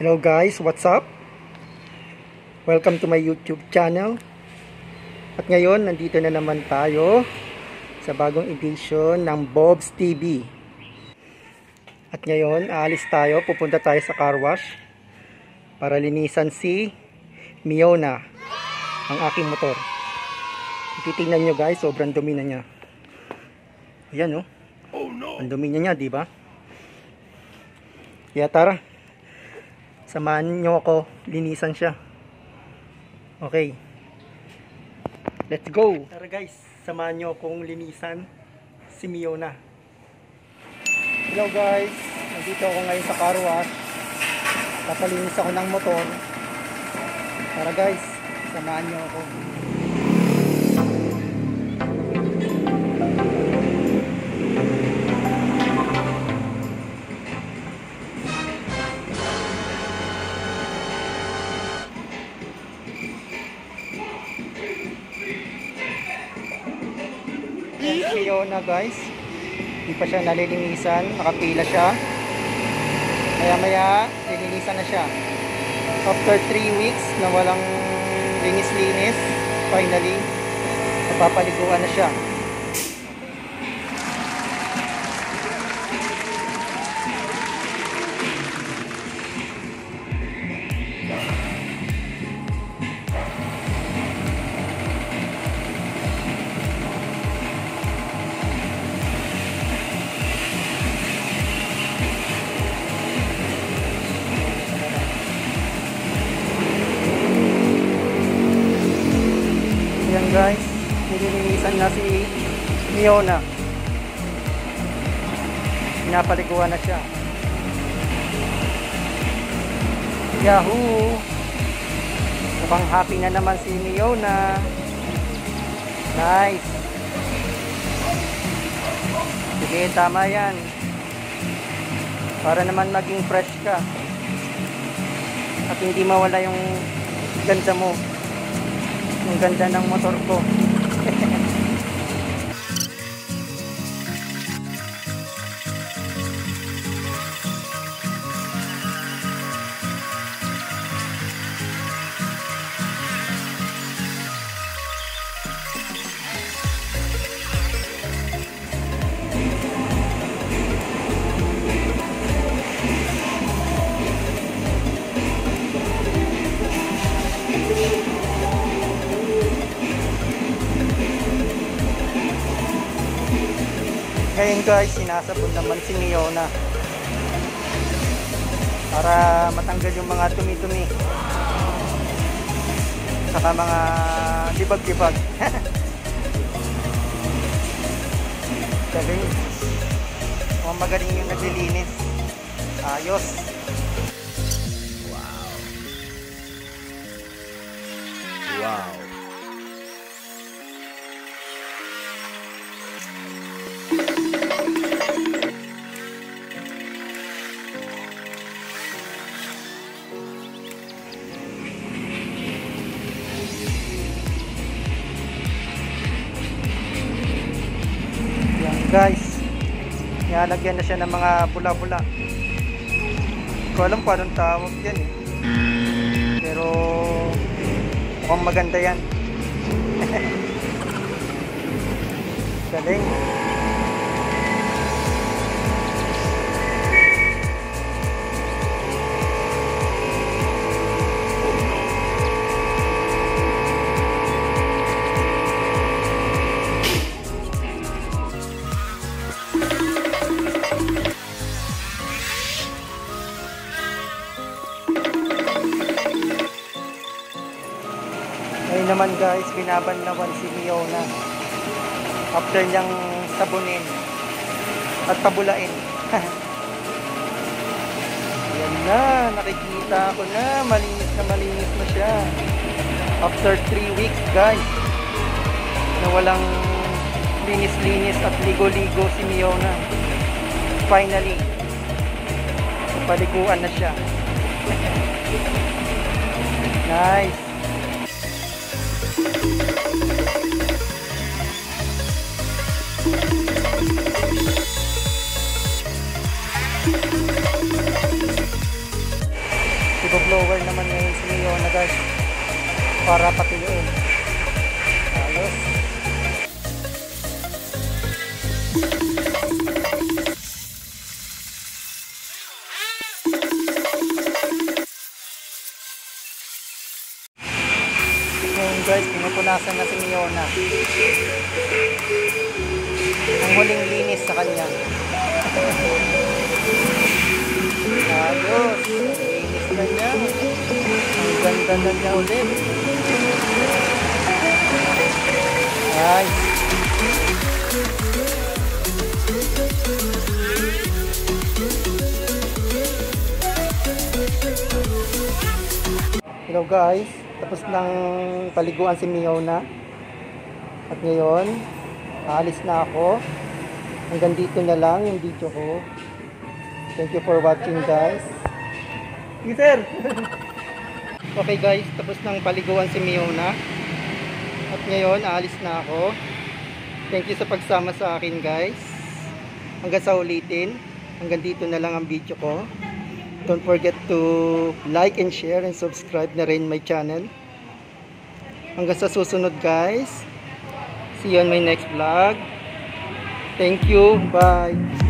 Hello guys, what's up? Welcome to my YouTube channel. At ngayon, nandito na naman tayo sa bagong edition ng Bob's TV. At ngayon, aalis tayo, pupunta tayo sa car wash para linisan si Miona, ang aking motor. Titingnan nyo guys, sobrang dumi na niya. Ayan oh. Ang dumi niya, di ba? Kaya tara, samahan nyo ako, linisan siya. Okay, let's go. Tara guys, samahan nyo akong linisan si Miona. Hello guys, nandito ako ngayon sa car wash. Papalinis ako ng motor. Tara guys, samahan nyo ako. Miona guys, hindi pa siya nalilinisan, nakapila siya, maya maya lilinisan na siya after 3 weeks na walang linis-linis. Finally napapaliguan na siya. Ayan guys, nililinisan na si Miona. Pinapaliguan na siya. Yahoo! Mukhang happy na naman si Miona. Nice! Sige, tama yan. Para naman maging fresh ka. At hindi mawala yung ganda mo. Ang ganda ng motor ko. Ngayon guys, sinasabon naman si Miona para matanggal yung mga tumi-tumi saka mga libag-libag. Galing. Mukhang magaling yung naglilinis. Ayos. Wow. Guys, nilalagyan na siya ng mga pula-pula. Hindi ko alam kung anong tawag yan eh. Pero mukhang maganda yan. Galing. Ngayon naman guys, binabanlawan si Miona after niyang sabunin at pabulain. Ayan na, nakikita ko na malinis na siya after 3 weeks guys na walang linis-linis at ligo-ligo si Miona. Finally napaliguan na siya. Nice. para patuyuin. Ayos. Ngayon guys, pinupunasan na si Miona. Ang huling linis sa kanya. Ayos. Linis na niya. Ang ganda na niya ulit. Ay. Hello guys. Tapos nang paliguan si Miona. At ngayon, aalis na ako. Hanggang dito na lang yung video ko. Thank you for watching guys. Yes sir! Okay guys, tapos nang paliguan si Miona. At ngayon, aalis na ako. Thank you sa pagsama sa akin guys. Hanggang sa ulitin. Hanggang dito na lang ang video ko. Don't forget to like and share and subscribe na rin my channel. Hanggang sa susunod guys. See you on my next vlog. Thank you. Bye.